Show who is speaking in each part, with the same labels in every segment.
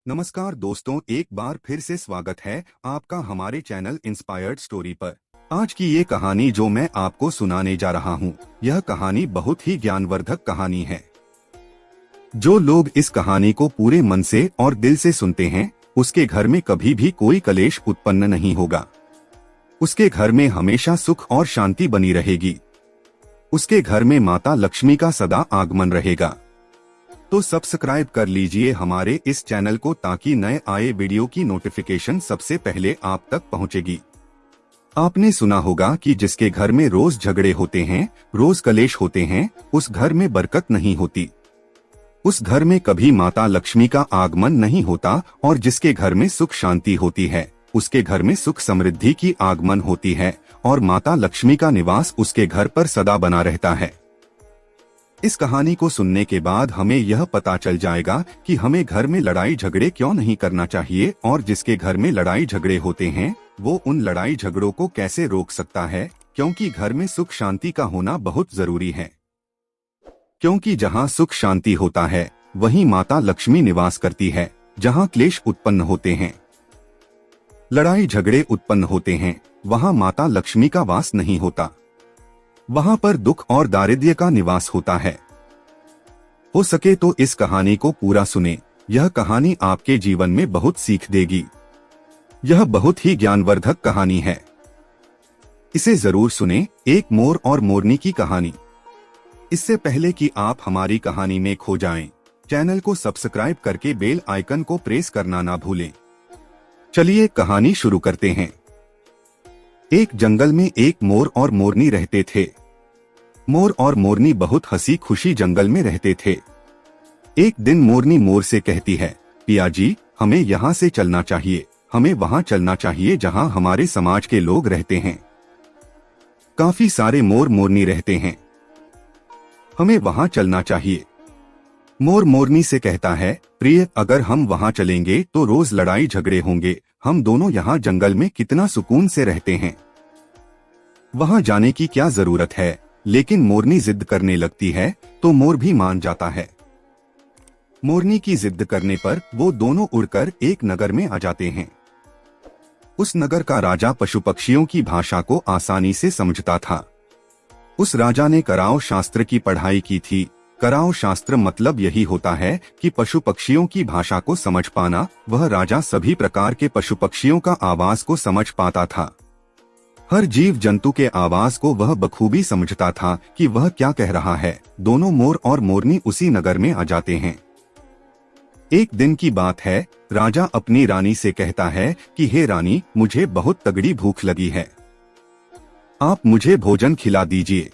Speaker 1: नमस्कार दोस्तों, एक बार फिर से स्वागत है आपका हमारे चैनल इंस्पायर्ड स्टोरी पर। आज की ये कहानी जो मैं आपको सुनाने जा रहा हूँ, यह कहानी बहुत ही ज्ञानवर्धक कहानी है। जो लोग इस कहानी को पूरे मन से और दिल से सुनते हैं, उसके घर में कभी भी कोई कलेश उत्पन्न नहीं होगा। उसके घर में हमेशा सुख और शांति बनी रहेगी। उसके घर में माता लक्ष्मी का सदा आगमन रहेगा। तो सब्सक्राइब कर लीजिए हमारे इस चैनल को, ताकि नए आए वीडियो की नोटिफिकेशन सबसे पहले आप तक पहुंचेगी। आपने सुना होगा कि जिसके घर में रोज झगड़े होते हैं, रोज कलेश होते हैं, उस घर में बरकत नहीं होती। उस घर में कभी माता लक्ष्मी का आगमन नहीं होता, और जिसके घर में सुख शांति होती है, उसके घर में सुख समृद्धि की आगमन होती है, और माता लक्ष्मी का निवास उसके घर पर सदा बना रहता है। इस कहानी को सुनने के बाद हमें यह पता चल जाएगा कि हमें घर में लड़ाई झगड़े क्यों नहीं करना चाहिए, और जिसके घर में लड़ाई झगड़े होते हैं वो उन लड़ाई झगड़ों को कैसे रोक सकता है, क्योंकि घर में सुख शांति का होना बहुत जरूरी है। क्योंकि जहाँ सुख शांति होता है वहीं माता लक्ष्मी निवास करती है। जहाँ क्लेश उत्पन्न होते हैं, लड़ाई झगड़े उत्पन्न होते हैं, वहाँ माता लक्ष्मी का वास नहीं होता। वहां पर दुख और दारिद्र्य का निवास होता है। हो सके तो इस कहानी को पूरा सुने। यह कहानी आपके जीवन में बहुत सीख देगी। यह बहुत ही ज्ञानवर्धक कहानी है, इसे जरूर सुने। एक मोर और मोरनी की कहानी। इससे पहले कि आप हमारी कहानी में खो जाएं, चैनल को सब्सक्राइब करके बेल आइकन को प्रेस करना ना भूलें। चलिए कहानी शुरू करते हैं। एक जंगल में एक मोर और मोरनी रहते थे। मोर और मोरनी बहुत हंसी खुशी जंगल में रहते थे। एक दिन मोरनी मोर से कहती है, पिया जी, हमें यहाँ से चलना चाहिए। हमें वहाँ चलना चाहिए जहाँ हमारे समाज के लोग रहते हैं। काफी सारे मोर मोरनी रहते हैं। हमें वहाँ चलना चाहिए। मोर मोरनी से कहता है, प्रिय, अगर हम वहाँ चलेंगे तो रोज लड़ाई झगड़े होंगे। हम दोनों यहाँ जंगल में कितना सुकून से रहते हैं। वहाँ जाने की क्या जरूरत है। लेकिन मोरनी जिद करने लगती है तो मोर भी मान जाता है। मोरनी की जिद करने पर वो दोनों उड़कर एक नगर में आ जाते हैं। उस नगर का राजा पशु पक्षियों की भाषा को आसानी से समझता था। उस राजा ने कराओ शास्त्र की पढ़ाई की थी। कराओ शास्त्र मतलब यही होता है कि पशु पक्षियों की भाषा को समझ पाना। वह राजा सभी प्रकार के पशु पक्षियों का आवाज को समझ पाता था। हर जीव जंतु के आवाज को वह बखूबी समझता था कि वह क्या कह रहा है। दोनों मोर और मोरनी उसी नगर में आ जाते हैं। एक दिन की बात है। राजा अपनी रानी से कहता है कि हे रानी, मुझे बहुत तगड़ी भूख लगी है, आप मुझे भोजन खिला दीजिए।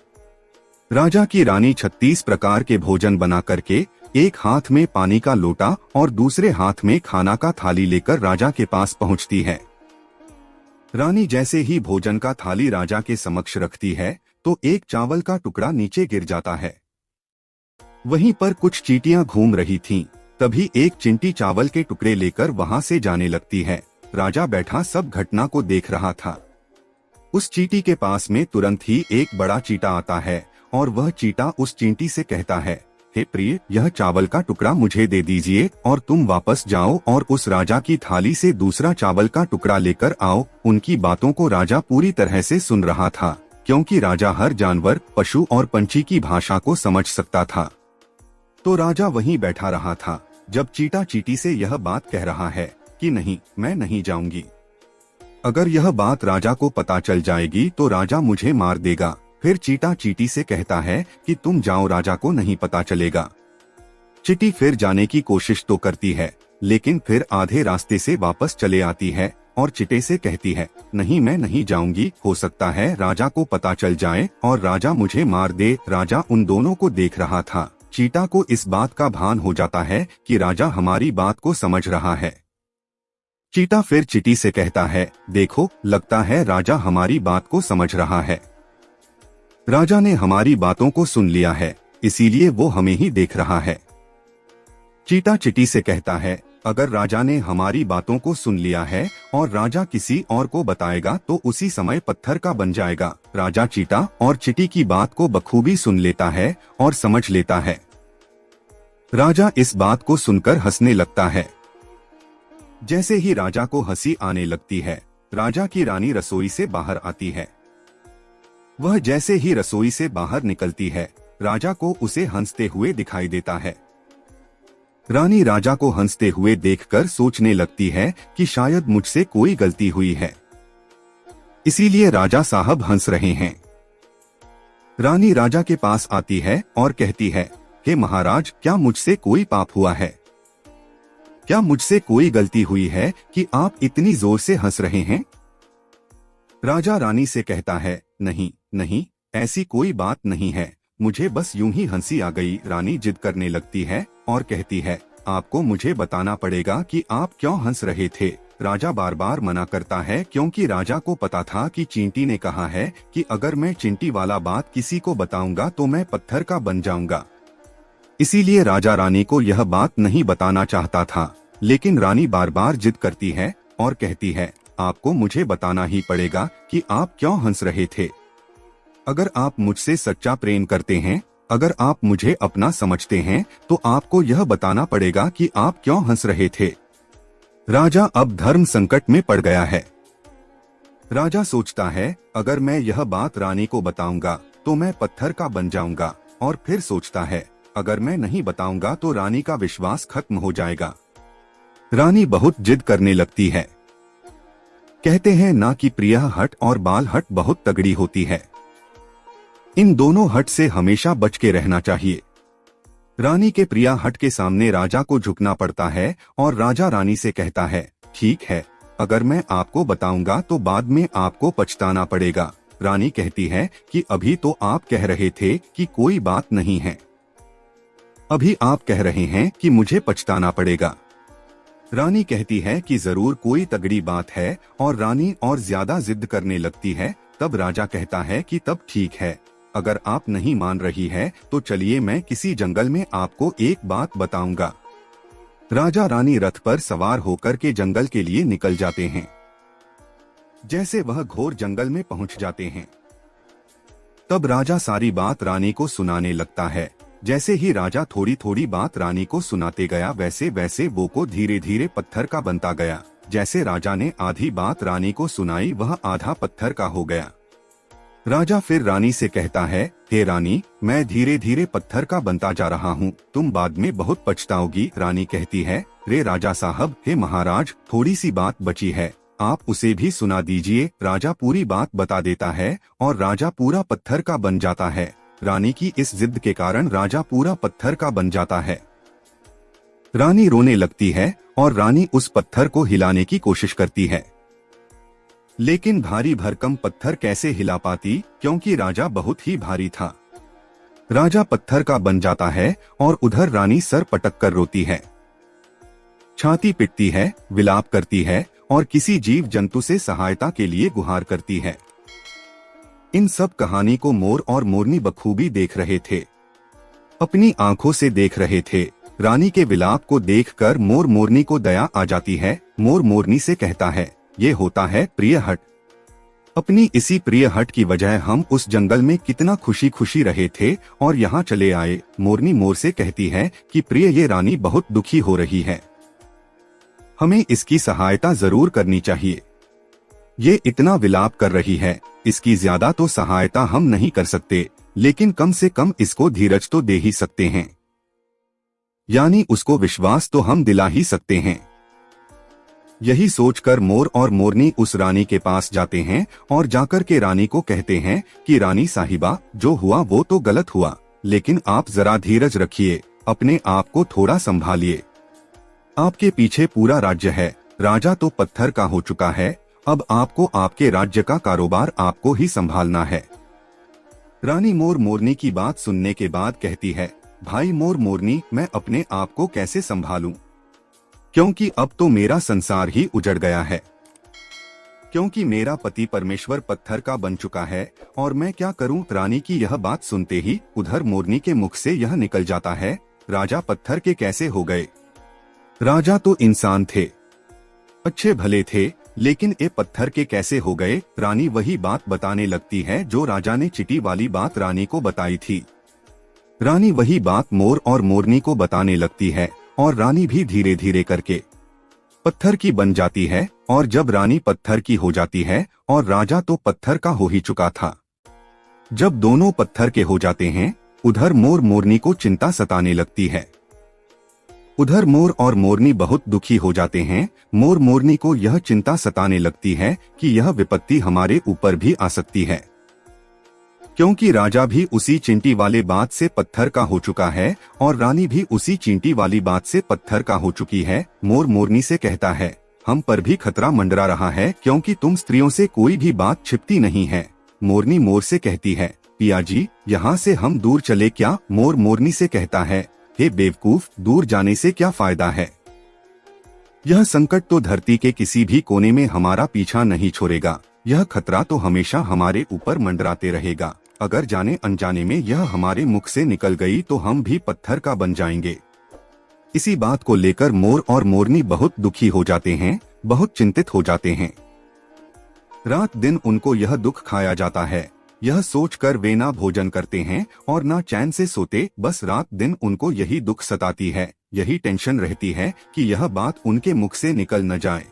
Speaker 1: राजा की रानी 36 प्रकार के भोजन बना करके एक हाथ में पानी का लोटा और दूसरे हाथ में खाना का थाली लेकर राजा के पास पहुंचती है। रानी जैसे ही भोजन का थाली राजा के समक्ष रखती है तो एक चावल का टुकड़ा नीचे गिर जाता है। वहीं पर कुछ चींटियां घूम रही थीं। तभी एक चिंटी चावल के टुकड़े लेकर वहां से जाने लगती है। राजा बैठा सब घटना को देख रहा था। उस चींटी के पास में तुरंत ही एक बड़ा चींटा आता है और वह चींटा उस चींटी से कहता है, हे प्रिय, यह चावल का टुकड़ा मुझे दे दीजिए और तुम वापस जाओ और उस राजा की थाली से दूसरा चावल का टुकड़ा लेकर आओ। उनकी बातों को राजा पूरी तरह से सुन रहा था, क्योंकि राजा हर जानवर, पशु और पंछी की भाषा को समझ सकता था। तो राजा वहीं बैठा रहा था जब चींटा चींटी से यह बात कह रहा है कि नहीं, मैं नहीं जाऊंगी। अगर यह बात राजा को पता चल जाएगी तो राजा मुझे मार देगा। फिर चींटा चींटी से कहता है कि तुम जाओ, राजा को नहीं पता चलेगा। चींटी फिर जाने की कोशिश तो करती है, लेकिन फिर आधे रास्ते से वापस चले आती है और चींटे से कहती है, नहीं, मैं नहीं जाऊंगी। हो सकता है राजा को पता चल जाए और राजा मुझे मार दे। राजा उन दोनों को देख रहा था। चींटा को इस बात का भान हो जाता है कि राजा हमारी बात को समझ रहा है। चींटा फिर चींटी से कहता है, देखो, लगता है राजा हमारी बात को समझ रहा है। राजा ने हमारी बातों को सुन लिया है, इसीलिए वो हमें ही देख रहा है। चींटा चींटी से कहता है, अगर राजा ने हमारी बातों को सुन लिया है और राजा किसी और को बताएगा तो उसी समय पत्थर का बन जाएगा। राजा चींटा और चींटी की बात को बखूबी सुन लेता है और समझ लेता है। राजा इस बात को सुनकर हंसने लगता है। जैसे ही राजा को हंसी आने लगती है, राजा की रानी रसोई से बाहर आती है। वह जैसे ही रसोई से बाहर निकलती है, राजा को उसे हंसते हुए दिखाई देता है। रानी राजा को हंसते हुए देखकर सोचने लगती है कि शायद मुझसे कोई गलती हुई है, इसीलिए राजा साहब हंस रहे हैं। रानी राजा के पास आती है और कहती है, हे महाराज, क्या मुझसे कोई पाप हुआ है? क्या मुझसे कोई गलती हुई है कि आप इतनी जोर से हंस रहे हैं? राजा रानी से कहता है, नहीं नहीं, ऐसी कोई बात नहीं है, मुझे बस यूं ही हंसी आ गई। रानी जिद करने लगती है और कहती है, आपको मुझे बताना पड़ेगा कि आप क्यों हंस रहे थे। राजा बार बार मना करता है, क्योंकि राजा को पता था कि चींटी ने कहा है कि अगर मैं चींटी वाला बात किसी को बताऊंगा तो मैं पत्थर का बन जाऊंगा। इसीलिए राजा रानी को यह बात नहीं बताना चाहता था, लेकिन रानी बार बार जिद करती है और कहती है, आपको मुझे बताना ही पड़ेगा कि आप क्यों हंस रहे थे। अगर आप मुझसे सच्चा प्रेम करते हैं, अगर आप मुझे अपना समझते हैं, तो आपको यह बताना पड़ेगा कि आप क्यों हंस रहे थे। राजा अब धर्म संकट में पड़ गया है। राजा सोचता है, अगर मैं यह बात रानी को बताऊंगा तो मैं पत्थर का बन जाऊंगा, और फिर सोचता है, अगर मैं नहीं बताऊंगा तो रानी का विश्वास खत्म हो जाएगा। रानी बहुत जिद करने लगती है। कहते हैं ना कि प्रिया हट और बाल हट बहुत तगड़ी होती है। इन दोनों हट से हमेशा बच के रहना चाहिए। रानी के प्रिया हट के सामने राजा को झुकना पड़ता है और राजा रानी से कहता है, ठीक है, अगर मैं आपको बताऊंगा तो बाद में आपको पछताना पड़ेगा। रानी कहती है कि अभी तो आप कह रहे थे कि कोई बात नहीं है, अभी आप कह रहे हैं कि मुझे पछताना पड़ेगा। रानी कहती है कि जरूर कोई तगड़ी बात है, और रानी और ज्यादा जिद करने लगती है। तब राजा कहता है कि तब ठीक है, अगर आप नहीं मान रही है तो चलिए मैं किसी जंगल में आपको एक बात बताऊंगा। राजा रानी रथ पर सवार होकर के जंगल के लिए निकल जाते हैं। जैसे वह घोर जंगल में पहुंच जाते हैं, तब राजा सारी बात रानी को सुनाने लगता है। जैसे ही राजा थोड़ी थोड़ी बात रानी को सुनाते गया, वैसे वैसे वो को धीरे धीरे पत्थर का बनता गया। जैसे राजा ने आधी बात रानी को सुनाई, वह आधा पत्थर का हो गया। राजा फिर रानी से कहता है, हे रानी, मैं धीरे धीरे पत्थर का बनता जा रहा हूँ, तुम बाद में बहुत पछताओगी। रानी कहती है, रे राजा साहब, हे महाराज, थोड़ी सी बात बची है, आप उसे भी सुना दीजिए। राजा पूरी बात बता देता है और राजा पूरा पत्थर का बन जाता है। रानी की इस जिद के कारण राजा पूरा पत्थर का बन जाता है। रानी रोने लगती है और रानी उस पत्थर को हिलाने की कोशिश करती है, लेकिन भारी भरकम पत्थर कैसे हिला पाती, क्योंकि राजा बहुत ही भारी था। राजा पत्थर का बन जाता है और उधर रानी सर पटक कर रोती है, छाती पिटती है, विलाप करती है और किसी जीव जंतु से सहायता के लिए गुहार करती है। इन सब कहानी को मोर और मोरनी बखूबी देख रहे थे, अपनी आंखों से देख रहे थे। रानी के विलाप को देखकर मोर मोरनी को दया आ जाती है। मोर मोरनी से कहता है, ये होता है प्रिय हट। अपनी इसी प्रिय हट की वजह हम उस जंगल में कितना खुशी खुशी रहे थे और यहाँ चले आए। मोरनी मोर से कहती है कि प्रिय, ये रानी बहुत दुखी हो रही है, हमें इसकी सहायता जरूर करनी चाहिए। ये इतना विलाप कर रही है, इसकी ज्यादा तो सहायता हम नहीं कर सकते, लेकिन कम से कम इसको धीरज तो दे ही सकते हैं, यानी उसको विश्वास तो हम दिला ही सकते हैं। यही सोचकर मोर और मोरनी उस रानी के पास जाते हैं और जाकर के रानी को कहते हैं कि रानी साहिबा, जो हुआ वो तो गलत हुआ, लेकिन आप जरा धीरज रखिए, अपने आप को थोड़ा संभालिए। आपके पीछे पूरा राज्य है, राजा तो पत्थर का हो चुका है, अब आपको आपके राज्य का कारोबार आपको ही संभालना है। रानी मोर मोरनी की बात सुनने के बाद कहती है, भाई मोर मोरनी, मैं अपने आप को कैसे संभालूं, क्योंकि अब तो मेरा संसार ही उजड़ गया है, क्योंकि मेरा पति परमेश्वर पत्थर का बन चुका है, और मैं क्या करूं। रानी की यह बात सुनते ही उधर मोरनी के मुख से यह निकल जाता है, राजा पत्थर के कैसे हो गए? राजा तो इंसान थे, अच्छे भले थे, लेकिन ये पत्थर के कैसे हो गए? रानी वही बात बताने लगती है जो राजा ने चींटी वाली बात रानी को बताई थी। रानी वही बात मोर और मोरनी को बताने लगती है और रानी भी धीरे धीरे करके पत्थर की बन जाती है, और जब रानी पत्थर की हो जाती है और राजा तो पत्थर का हो ही चुका था। जब दोनों पत्थर के हो जाते हैं, उधर मोर मोरनी को चिंता सताने लगती है। उधर मोर और मोरनी बहुत दुखी हो जाते हैं। मोर मोरनी को यह चिंता सताने लगती है कि यह विपत्ति हमारे ऊपर भी आ सकती है, क्योंकि राजा भी उसी चींटी वाले बात से पत्थर का हो चुका है और रानी भी उसी चींटी वाली बात से पत्थर का हो चुकी है। मोर मोरनी से कहता है, हम पर भी खतरा मंडरा रहा है, क्योंकि तुम स्त्रियों से कोई भी बात छिपती नहीं है। मोरनी मोर से कहती है, पिया जी, यहाँ से हम दूर चले क्या? मोर मोरनी से कहता है, हे बेवकूफ, दूर जाने से क्या फायदा है? यह संकट तो धरती के किसी भी कोने में हमारा पीछा नहीं छोड़ेगा। यह खतरा तो हमेशा हमारे ऊपर मंडराते रहेगा। अगर जाने अनजाने में यह हमारे मुख से निकल गई तो हम भी पत्थर का बन जाएंगे। इसी बात को लेकर मोर और मोरनी बहुत दुखी हो जाते हैं, बहुत चिंतित हो जाते हैं। रात दिन उनको यह दुख खाया जाता है। यह सोचकर वे ना भोजन करते हैं और ना चैन से सोते। बस रात दिन उनको यही दुख सताती है, यही टेंशन रहती है कि यह बात उनके मुख से निकल न जाए।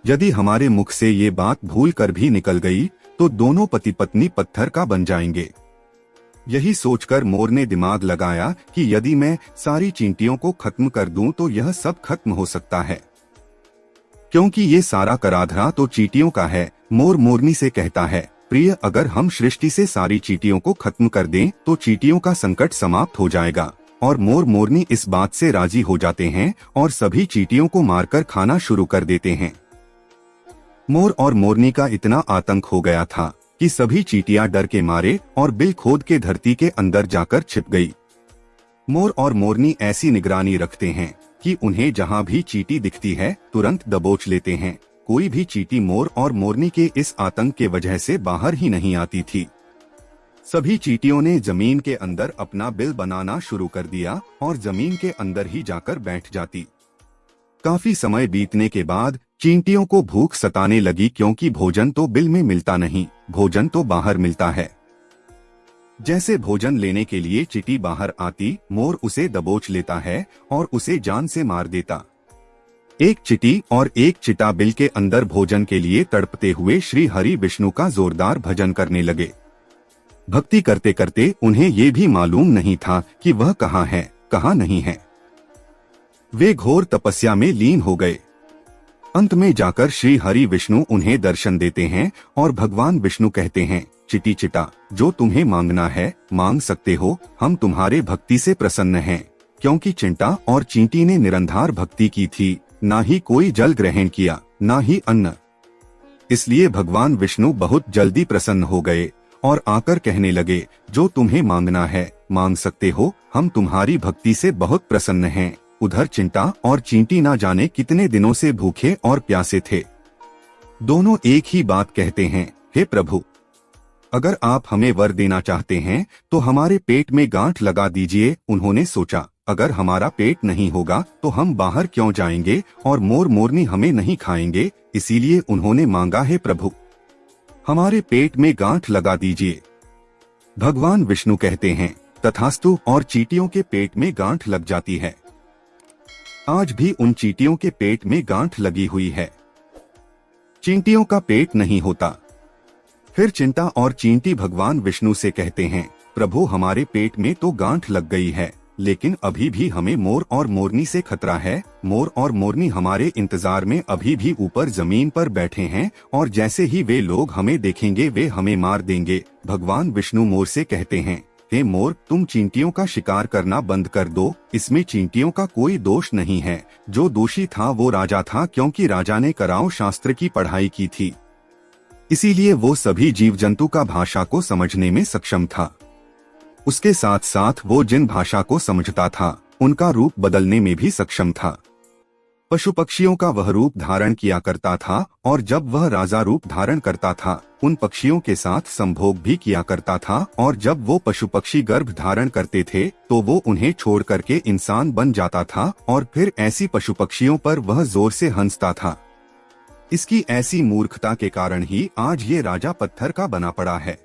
Speaker 1: यदि हमारे मुख से ये बात भूल कर भी निकल गई तो दोनों पति पत्नी पत्थर का बन जाएंगे। यही सोचकर मोर ने दिमाग लगाया कि यदि मैं सारी चींटियों को खत्म कर दूं तो यह सब खत्म हो सकता है, क्योंकि ये सारा कराधा तो चींटियों का है। मोर मोरनी से कहता है, प्रिय, अगर हम सृष्टि से सारी चींटियों को खत्म कर दें तो चींटियों का संकट समाप्त हो जाएगा। और मोर मोरनी इस बात से राजी हो जाते हैं और सभी चींटियों को मारकर खाना शुरू कर देते हैं। मोर और मोरनी का इतना आतंक हो गया था कि सभी चींटियां डर के मारे और बिल खोद के धरती के अंदर जाकर छिप गई। मोर और मोरनी ऐसी निगरानी रखते हैं कि उन्हें जहां भी चींटी दिखती है तुरंत दबोच लेते हैं। कोई भी चींटी मोर और मोरनी के इस आतंक के वजह से बाहर ही नहीं आती थी। सभी चींटियों ने जमीन के अंदर अपना बिल बनाना शुरू कर दिया और जमीन के अंदर ही जाकर बैठ जाती। काफी समय बीतने के बाद चींटियों को भूख सताने लगी, क्योंकि भोजन तो बिल में मिलता नहीं, भोजन तो बाहर मिलता है। जैसे भोजन लेने के लिए चींटी बाहर आती, मोर उसे दबोच लेता है और उसे जान से मार देता। एक चींटी और एक चीता बिल के अंदर भोजन के लिए तड़पते हुए श्री हरि विष्णु का जोरदार भजन करने लगे। भक्ति करते करते उन्हें ये भी मालूम नहीं था कि वह कहाँ है, कहाँ नहीं है। वे घोर तपस्या में लीन हो गए। अंत में जाकर श्री हरि विष्णु उन्हें दर्शन देते हैं और भगवान विष्णु कहते हैं, चिटी चिटा, जो तुम्हें मांगना है मांग सकते हो, हम तुम्हारे भक्ति से प्रसन्न हैं। क्योंकि चिंटा और चींटी ने निरंधार भक्ति की थी, ना ही कोई जल ग्रहण किया, ना ही अन्न। इसलिए भगवान विष्णु बहुत जल्दी प्रसन्न हो गए और आकर कहने लगे, जो तुम्हें मांगना है मांग सकते हो, हम तुम्हारी भक्ति से बहुत प्रसन्न हैं। उधर चिंटा और चींटी ना जाने कितने दिनों से भूखे और प्यासे थे। दोनों एक ही बात कहते हैं, हे प्रभु, अगर आप हमें वर देना चाहते हैं तो हमारे पेट में गांठ लगा दीजिए। उन्होंने सोचा, अगर हमारा पेट नहीं होगा तो हम बाहर क्यों जाएंगे और मोर मोरनी हमें नहीं खाएंगे, इसीलिए उन्होंने मांगा, हे प्रभु, हमारे पेट में गांठ लगा दीजिए। भगवान विष्णु कहते हैं, तथास्तु, और चींटियों के पेट में गांठ लग जाती है। आज भी उन चींटियों के पेट में गांठ लगी हुई है। चींटियों का पेट नहीं होता। फिर चिंटा और चींटी भगवान विष्णु से कहते हैं, प्रभु, हमारे पेट में तो गांठ लग गई है, लेकिन अभी भी हमें मोर और मोरनी से खतरा है। मोर और मोरनी हमारे इंतजार में अभी भी ऊपर जमीन पर बैठे हैं और जैसे ही वे लोग हमें देखेंगे वे हमें मार देंगे। भगवान विष्णु मोर से कहते हैं, हे मोर, तुम चींटियों का शिकार करना बंद कर दो। इसमें चींटियों का कोई दोष नहीं है। जो दोषी था वो राजा था, क्योंकि राजा ने कराओ शास्त्र की पढ़ाई की थी, इसीलिए वो सभी जीव जंतु का भाषा को समझने में सक्षम था। उसके साथ साथ वो जिन भाषा को समझता था उनका रूप बदलने में भी सक्षम था। पशु पक्षियों का वह रूप धारण किया करता था और जब वह राजा रूप धारण करता था उन पक्षियों के साथ संभोग भी किया करता था, और जब वो पशु पक्षी गर्भ धारण करते थे तो वो उन्हें छोड़ करके इंसान बन जाता था और फिर ऐसी पशु पक्षियों पर वह जोर से हंसता था। इसकी ऐसी मूर्खता के कारण ही आज ये राजा पत्थर का बना पड़ा है।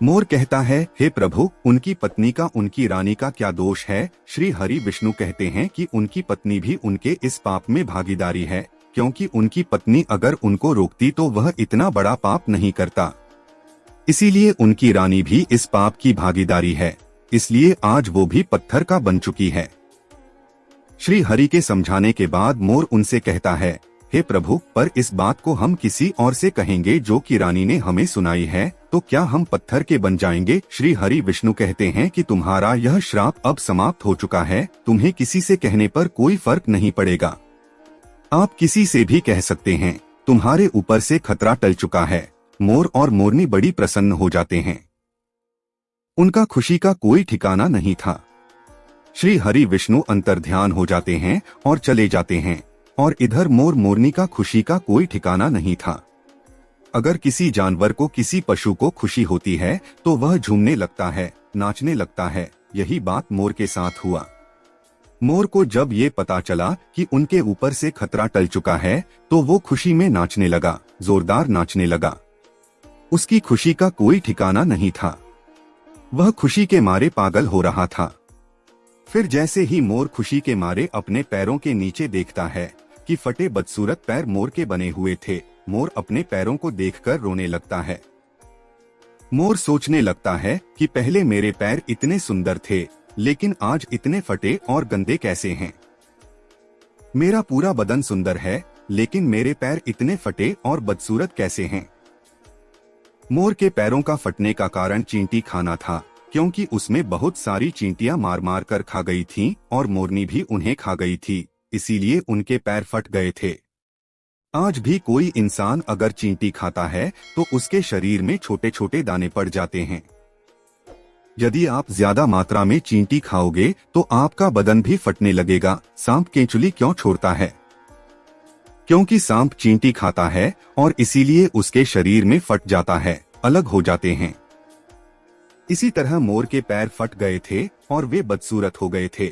Speaker 1: मोर कहता है, हे प्रभु, उनकी पत्नी का उनकी रानी का क्या दोष है। श्री हरि विष्णु कहते हैं कि उनकी पत्नी भी उनके इस पाप में भागीदारी है, क्योंकि उनकी पत्नी अगर उनको रोकती तो वह इतना बड़ा पाप नहीं करता। इसीलिए उनकी रानी भी इस पाप की भागीदारी है, इसलिए आज वो भी पत्थर का बन चुकी है। श्री हरि के समझाने के बाद मोर उनसे कहता है, हे प्रभु, पर इस बात को हम किसी और से कहेंगे जो कि रानी ने हमें सुनाई है, तो क्या हम पत्थर के बन जाएंगे। श्री हरि विष्णु कहते हैं कि तुम्हारा यह श्राप अब समाप्त हो चुका है, तुम्हें किसी से कहने पर कोई फर्क नहीं पड़ेगा। आप किसी से भी कह सकते हैं, तुम्हारे ऊपर से खतरा टल चुका है। मोर और मोरनी बड़ी प्रसन्न हो जाते हैं। उनका खुशी का कोई ठिकाना नहीं था। श्री हरि विष्णु अंतर्ध्यान हो जाते हैं और चले जाते हैं, और इधर मोर मोरनी का खुशी का कोई ठिकाना नहीं था। अगर किसी जानवर को, किसी पशु को खुशी होती है तो वह झूमने लगता है, नाचने लगता है। यही बात मोर के साथ हुआ। मोर को जब ये पता चला कि उनके ऊपर से खतरा टल चुका है तो वो खुशी में नाचने लगा, जोरदार नाचने लगा। उसकी खुशी का कोई ठिकाना नहीं था। वह खुशी के मारे पागल हो रहा था। फिर जैसे ही मोर खुशी के मारे अपने पैरों के नीचे देखता है कि फटे बदसूरत पैर मोर के बने हुए थे, मोर अपने पैरों को देखकर रोने लगता है। मोर सोचने लगता है कि पहले मेरे पैर इतने सुंदर थे, लेकिन आज इतने फटे और गंदे कैसे हैं। मेरा पूरा बदन सुंदर है, लेकिन मेरे पैर इतने फटे और बदसूरत कैसे हैं। मोर के पैरों का फटने का कारण चींटी खाना था, क्योंकि उसमें बहुत सारी चींटियां मार मार कर खा गई थीं और मोरनी भी उन्हें खा गई थी, इसीलिए उनके पैर फट गए थे। आज भी कोई इंसान अगर चींटी खाता है तो उसके शरीर में छोटे छोटे दाने पड़ जाते हैं। यदि आप ज्यादा मात्रा में चींटी खाओगे तो आपका बदन भी फटने लगेगा। सांप केंचुली क्यों छोड़ता है? क्योंकि सांप चींटी खाता है और इसीलिए उसके शरीर में फट जाता है, अलग हो जाते हैं। इसी तरह मोर के पैर फट गए थे और वे बदसूरत हो गए थे,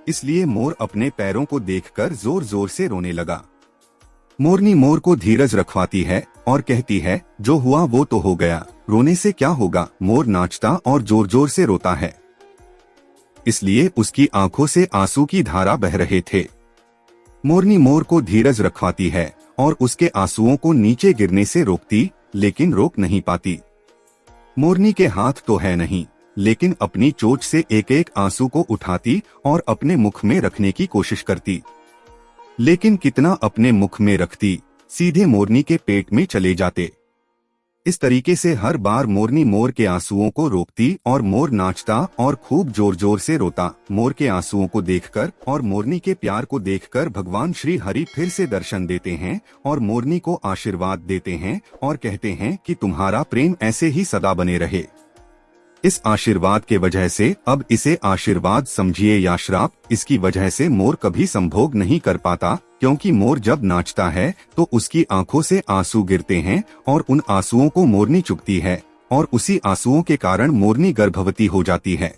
Speaker 1: इसलिए मोर अपने पैरों को देखकर जोर जोर से रोने लगा। मोरनी मोर को धीरज रखवाती है और कहती है, जो हुआ वो तो हो गया, रोने से क्या होगा। मोर नाचता और जोर जोर से रोता है, इसलिए उसकी आंखों से आंसू की धारा बह रहे थे। मोरनी मोर को धीरज रखवाती है और उसके आंसुओं को नीचे गिरने से रोकती, लेकिन रोक नहीं पाती। मोरनी के हाथ तो है नहीं, लेकिन अपनी चोंच से एक एक आंसू को उठाती और अपने मुख में रखने की कोशिश करती, लेकिन कितना अपने मुख में रखती, सीधे मोरनी के पेट में चले जाते। इस तरीके से हर बार मोरनी मोर के आंसुओं को रोकती और मोर नाचता और खूब जोर जोर से रोता। मोर के आंसुओं को देखकर और मोरनी के प्यार को देखकर भगवान श्री हरि फिर से दर्शन देते हैं और मोरनी को आशीर्वाद देते हैं और कहते हैं कि तुम्हारा प्रेम ऐसे ही सदा बने रहे। इस आशीर्वाद के वजह से अब इसे आशीर्वाद समझिए या श्राप, इसकी वजह से मोर कभी संभोग नहीं कर पाता, क्योंकि मोर जब नाचता है तो उसकी आंखों से आंसू गिरते हैं और उन आंसुओं को मोरनी चुगती है और उसी आंसुओं के कारण मोरनी गर्भवती हो जाती है।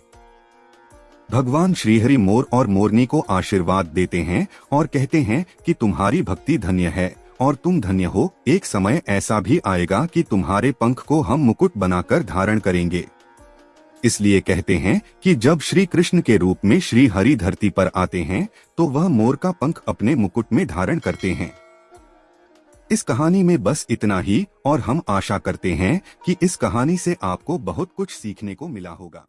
Speaker 1: भगवान श्रीहरि मोर और मोरनी को आशीर्वाद देते हैं और कहते हैं कि तुम्हारी भक्ति धन्य है और तुम धन्य हो। एक समय ऐसा भी आएगा कि तुम्हारे पंख को हम मुकुट बनाकर धारण करेंगे। इसलिए कहते हैं कि जब श्री कृष्ण के रूप में श्री हरि धरती पर आते हैं तो वह मोर का पंख अपने मुकुट में धारण करते हैं। इस कहानी में बस इतना ही और हम आशा करते हैं कि इस कहानी से आपको बहुत कुछ सीखने को मिला होगा।